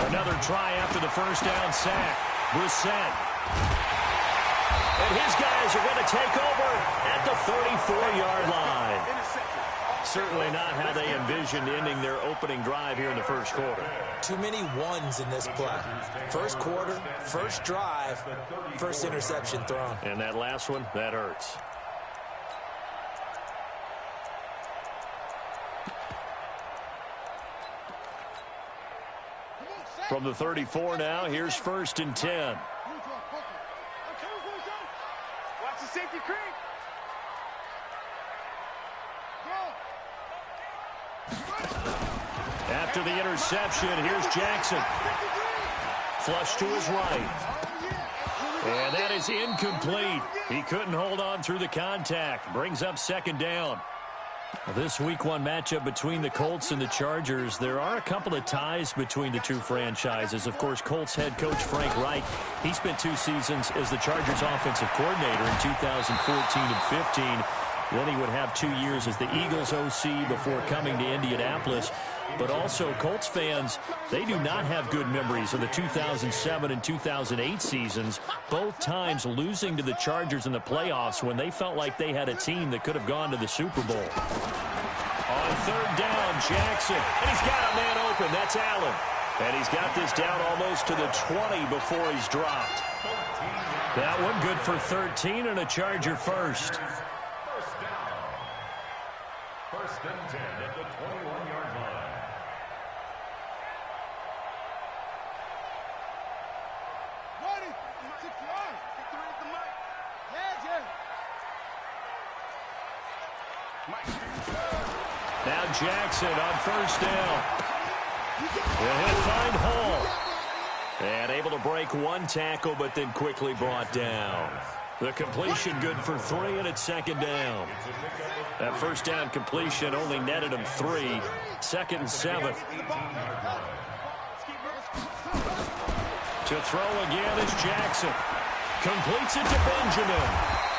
Another try after the first down sack. Brissett. And his guys are going to take over at the 34-yard line. Certainly not how they envisioned ending their opening drive here in the first quarter. Too many ones in this play. First quarter, first drive, first interception thrown. And that last one, that hurts. From the 34 now, here's 1st and 10. Watch the safety creep. After the interception, here's Jackson. Flush to his right. And that is incomplete. He couldn't hold on through the contact. Brings up 2nd down. This Week 1 matchup between the Colts and the Chargers, there are a couple of ties between the two franchises. Of course, Colts head coach Frank Reich, he spent 2 seasons as the Chargers offensive coordinator in 2014 and 15. Then he would have 2 years as the Eagles OC before coming to Indianapolis. But also, Colts fans, they do not have good memories of the 2007 and 2008 seasons, both times losing to the Chargers in the playoffs when they felt like they had a team that could have gone to the Super Bowl. On 3rd down, Jackson, and he's got a man open. That's Allen. And he's got this down almost to the 20 before he's dropped. That one good for 13 and a Charger first. First and 10 at the 21-yard line. Now Jackson on 1st down. And he'll find Hall. And able to break 1 tackle, but then quickly brought down. The completion good for 3, and it's 2nd down. That 1st down completion only netted him 3. 2nd and 7. To throw again is Jackson. Completes it to Benjamin.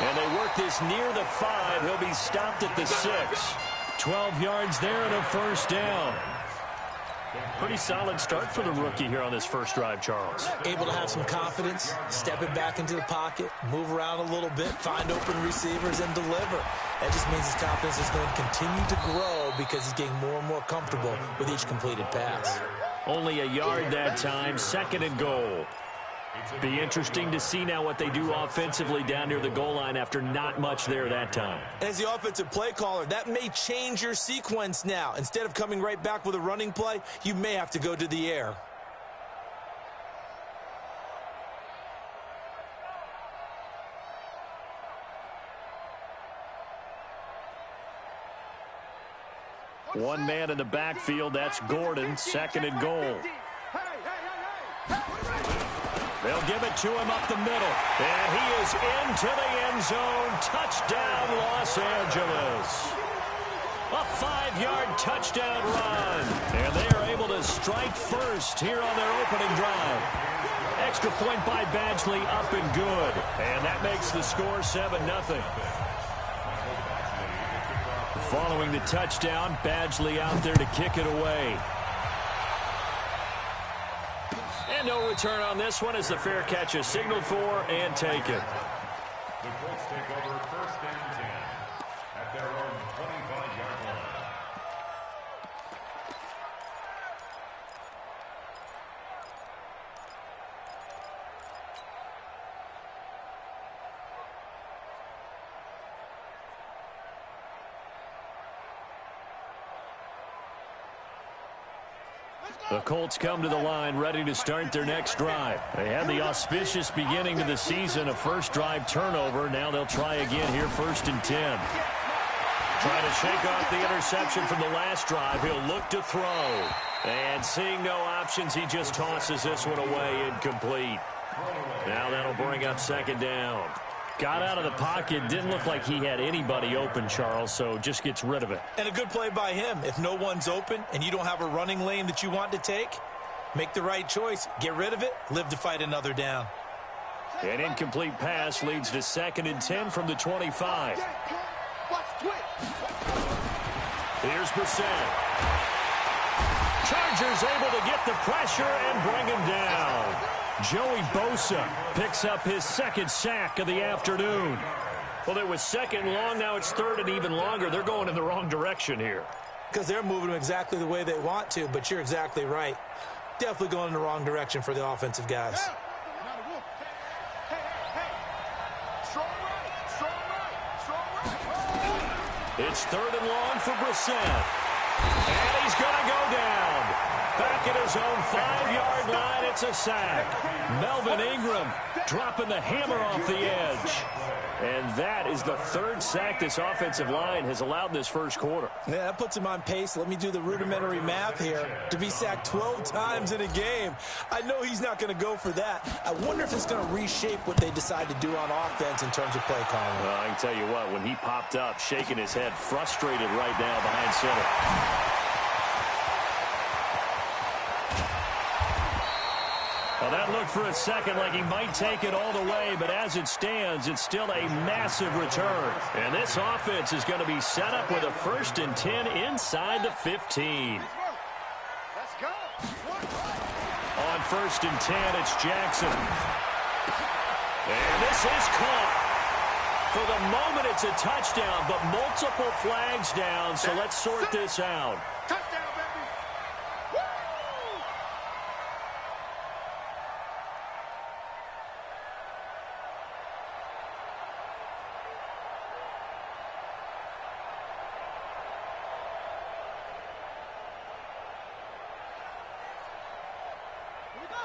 And they work this near the 5. He'll be stopped at the 6. 12 yards there and a 1st down. Pretty solid start for the rookie here on this first drive, Charles. Able to have some confidence, step it back into the pocket, move around a little bit, find open receivers, and deliver. That just means his confidence is going to continue to grow because he's getting more and more comfortable with each completed pass. Only a yard that time, 2nd and goal. Be interesting to see now what they do offensively down near the goal line after not much there that time. As the offensive play caller, that may change your sequence now. Instead of coming right back with a running play, you may have to go to the air. One man in the backfield, that's Gordon, 2nd and goal. They'll give it to him up the middle. And he is into the end zone. Touchdown, Los Angeles. A 5-yard touchdown run. And they are able to strike first here on their opening drive. Extra point by Badgley, up and good. And that makes the score 7-0. Following the touchdown, Badgley out there to kick it away. And no return on this one as the fair catch is signaled for and taken. The Colts take over 1st and 10 at their own 25-yard line. The Colts come to the line ready to start their next drive. They had the auspicious beginning to the season, a first drive turnover. Now they'll try again here, 1st and 10. Trying to shake off the interception from the last drive. He'll look to throw. And seeing no options, he just tosses this one away, incomplete. Now that'll bring up 2nd down. Got out of the pocket. Didn't look like he had anybody open, Charles, so just gets rid of it. And a good play by him. If no one's open and you don't have a running lane that you want to take, make the right choice. Get rid of it. Live to fight another down. An incomplete pass leads to 2nd and 10 from the 25. Here's Brissett. Chargers able to get the pressure and bring him down. Joey Bosa picks up his second sack of the afternoon. Well, it was second and long. Now it's third and even longer. They're going in the wrong direction here. Because they're moving them exactly the way they want to, but you're exactly right. Definitely going in the wrong direction for the offensive guys. It's third and long for Brissett. And he's going to go down. Back at his own 5-yard line, it's a sack. Melvin Ingram dropping the hammer off the edge. And that is the third sack this offensive line has allowed this first quarter. Yeah, that puts him on pace. Let me do the rudimentary math here. To be sacked 12 times in a game, I know he's not going to go for that. I wonder if it's going to reshape what they decide to do on offense in terms of play calling. Well, I can tell you what, when he popped up, shaking his head, frustrated right now behind center. Well, that looked for a second like he might take it all the way, but as it stands, it's still a massive return. And this offense is going to be set up with a 1st and 10 inside the 15. Let's go. On 1st and 10, it's Jackson. And this is caught. For the moment, it's a touchdown, but multiple flags down, so let's sort this out. Touchdown, baby. Woo! Here we go.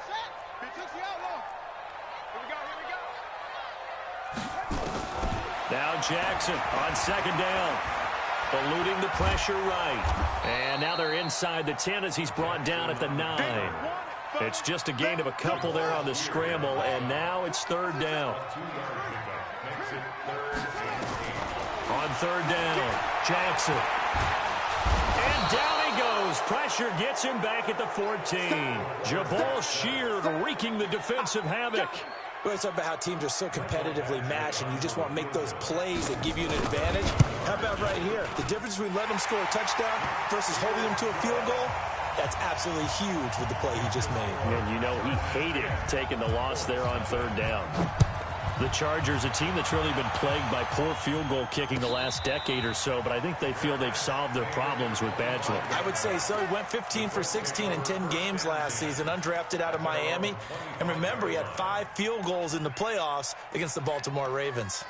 Set. Big took the outlaw. Here we go. Here we go. Now Jackson on second down. Eluding the pressure right. And now they're inside the 10 as he's brought down at the 9. It's just a gain of a couple there on the scramble, and now it's third down. On third down, Jackson. And down he goes. Pressure gets him back at the 14. Jabal Sheard wreaking the defensive havoc. We're talking about how teams are so competitively matched, and you just want to make those plays that give you an advantage. How about right here? The difference between letting them score a touchdown versus holding them to a field goal, that's absolutely huge with the play he just made. And you know he hated taking the loss there on third down. The Chargers, a team that's really been plagued by poor field goal kicking the last decade or so, but I think they feel they've solved their problems with Badgeland. I would say so. He went 15 for 16 in 10 games last season, undrafted out of Miami. And remember, he had 5 field goals in the playoffs against the Baltimore Ravens.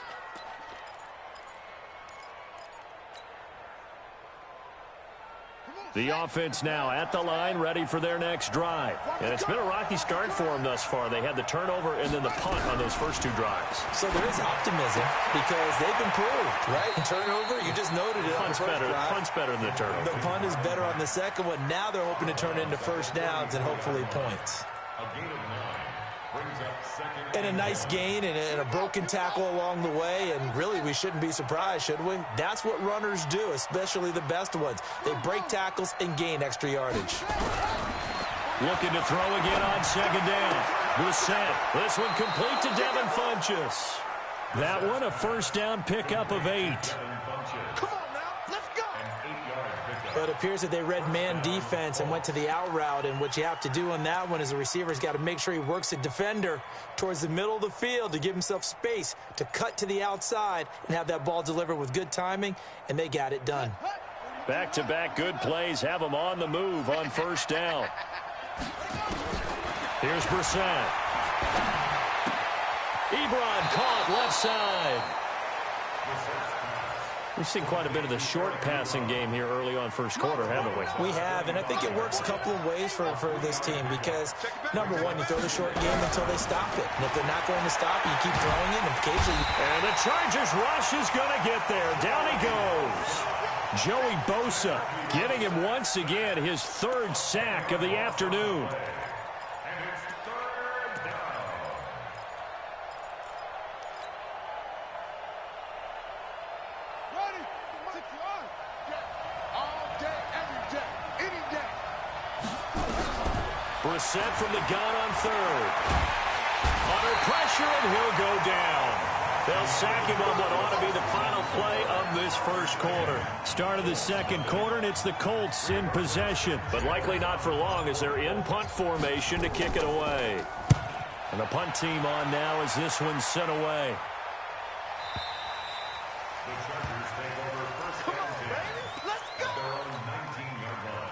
The offense now at the line, ready for their next drive. And it's been a rocky start for them thus far. They had the turnover and then the punt on those first 2 drives. So there is optimism because they've improved, right? Turnover, you just noted it. Punt's better than the turnover. The punt is better on the second one. Now they're hoping to turn into first downs and hopefully points. A gain of 9 brings up second. And a nice gain and a broken tackle along the way, and really we shouldn't be surprised, should we? That's what runners do, especially the best ones. They break tackles and gain extra yardage. Looking to throw again on second down. Brissett. This one complete to Devin Funchess. That one a first down pickup of 8. Come on now, let's go. But it appears that they read man defense and went to the out route, and what you have to do on that one is the receiver's got to make sure he works a defender towards the middle of the field to give himself space to cut to the outside and have that ball delivered with good timing, and they got it done. Back-to-back good plays have them on the move on first down. Here's Brissett. Ebron caught left side. We've seen quite a bit of the short passing game here early on first quarter, haven't we? We have, and I think it works a couple of ways for this team because, number one, you throw the short game until they stop it. And if they're not going to stop it, you keep throwing it, and occasionally... And the Chargers rush is going to get there. Down he goes. Joey Bosa getting him once again his 3rd sack of the afternoon. Brissett from the gun on 3rd. Under pressure, and he'll go down. They'll sack him on what ought to be the final play of this first quarter. Start of the second quarter, and it's the Colts in possession. But likely not for long as they're in punt formation to kick it away. And the punt team on now as this one's sent away. The Chargers take over first and 10 at their own 19-yard line.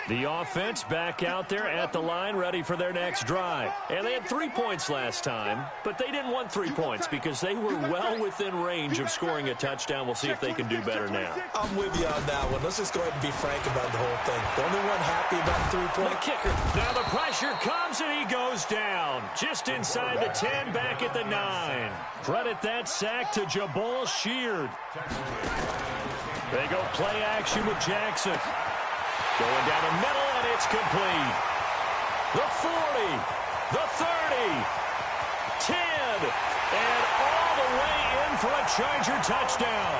The offense back out there at the line, ready for their next drive. And they had 3 points last time, but they didn't want 3 points because they were well within range of scoring a touchdown. We'll see if they can do better now. I'm with you on that one. Let's just go ahead and be frank about the whole thing. The only one happy about the 3-point. The kicker. Now the pressure comes and he goes down. Just inside the 10, back at the 9. Credit that sack to Jabal Sheard. They go play action with Jackson. Going down the middle, and it's complete. The 40, the 30, 10, and all the way in for a Charger touchdown.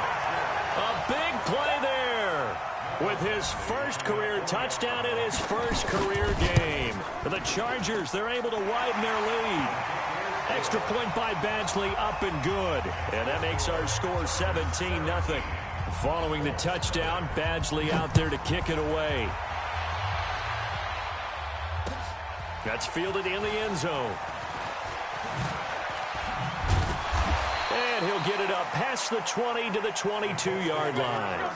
A big play there with his first career touchdown in his first career game. For the Chargers, they're able to widen their lead. Extra point by Badgley, up and good. And that makes our score 17-0. Following the touchdown, Badgley out there to kick it away. That's fielded in the end zone. And he'll get it up past the 20 to the 22-yard line.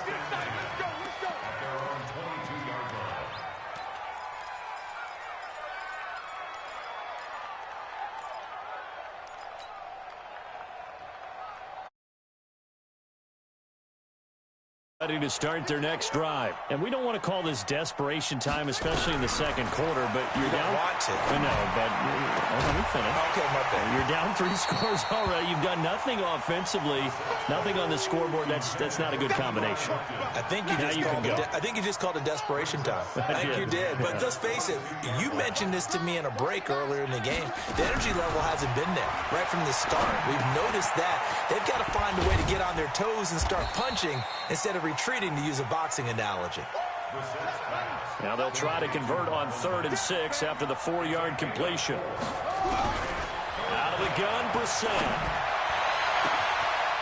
Ready to start their next drive. And we don't want to call this desperation time, especially in the second quarter, but you're down. You don't want to. I know, but let me finish. Okay, my bad. You're down 3 scores already. You've done nothing offensively, nothing on the scoreboard. That's not a good combination. I think you just called it desperation time. I think you did. But let's face it, you mentioned this to me in a break earlier in the game. The energy level hasn't been there right from the start. We've noticed that. They've got to find a way to get on their toes and start punching instead of retreating, to use a boxing analogy. Now they'll try to convert on 3rd and 6 after the 4-yard completion. Out of the gun, Brissett.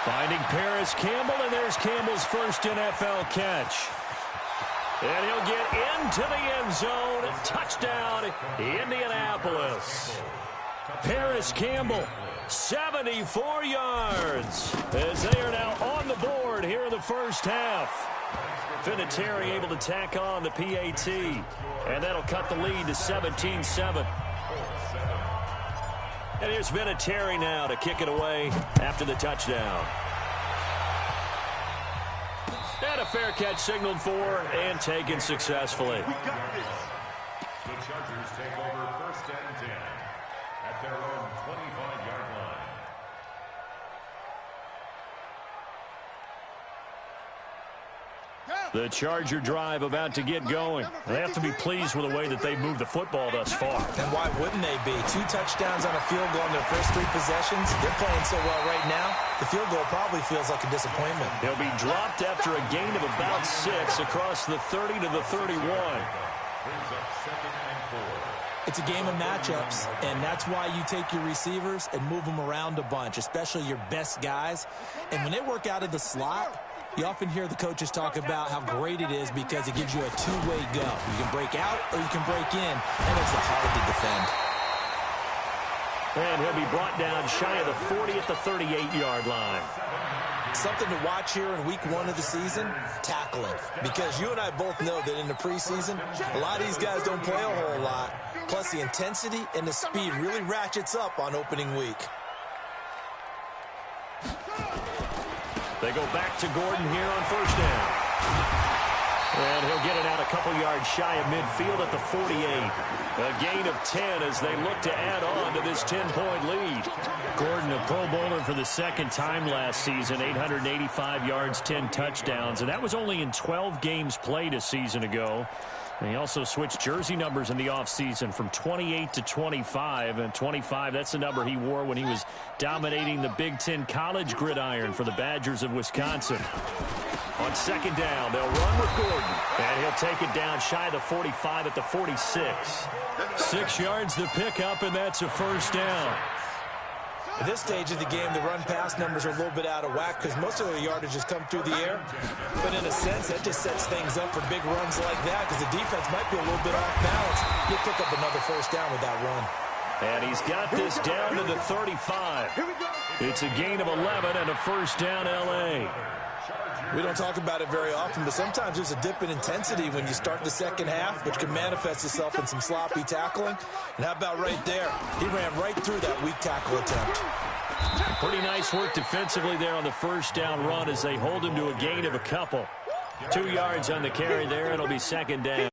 Finding Paris Campbell, and there's Campbell's first NFL catch. And he'll get into the end zone. Touchdown, Indianapolis. Paris Campbell, 74 yards, as they are now on the board here in the first half. Vinatieri able to tack on the PAT, and that'll cut the lead to 17-7. And here's Vinatieri now to kick it away after the touchdown. And a fair catch signaled for and taken successfully. The Chargers take over first and 10 at their own 25-yard line. The Charger drive about to get going. They have to be pleased with the way that they've moved the football thus far. And why wouldn't they be? 2 touchdowns on a field goal in their first 3 possessions. They're playing so well right now, the field goal probably feels like a disappointment. He'll be dropped after a gain of about 6 across the 30 to the 31. Brings up 2nd and 4. It's a game of matchups, and that's why you take your receivers and move them around a bunch, especially your best guys. And when they work out of the slot, you often hear the coaches talk about how great it is because it gives you a two-way go. You can break out or you can break in, and it's hard to defend. And he'll be brought down shy of the 40 at the 38-yard line. Something to watch here in week 1 of the season, tackling. Because you and I both know that in the preseason, a lot of these guys don't play a whole lot. Plus, the intensity and the speed really ratchets up on opening week. They go back to Gordon here on first down. And he'll get it out a couple yards shy of midfield at the 48. A gain of 10 as they look to add on to this 10-point lead. Gordon, a Pro Bowler for the second time last season, 885 yards, 10 touchdowns. And that was only in 12 games played a season ago. And he also switched jersey numbers in the offseason from 28 to 25. And 25, that's the number he wore when he was dominating the Big Ten college gridiron for the Badgers of Wisconsin. On second down, they'll run with Gordon. And he'll take it down shy of the 45 at the 46. 6 yards the pickup, and that's a first down. At this stage of the game, the run-pass numbers are a little bit out of whack because most of their yardage has come through the air. But in a sense, that just sets things up for big runs like that because the defense might be a little bit off balance. You'll pick up another first down with that run. And he's got this down to the 35. It's a gain of 11 and a first down, L.A. We don't talk about it very often, but sometimes there's a dip in intensity when you start the second half, which can manifest itself in some sloppy tackling. And how about right there? He ran right through that weak tackle attempt. Pretty nice work defensively there on the first down run as they hold him to a gain of a couple. 2 yards on the carry there. It'll be second down.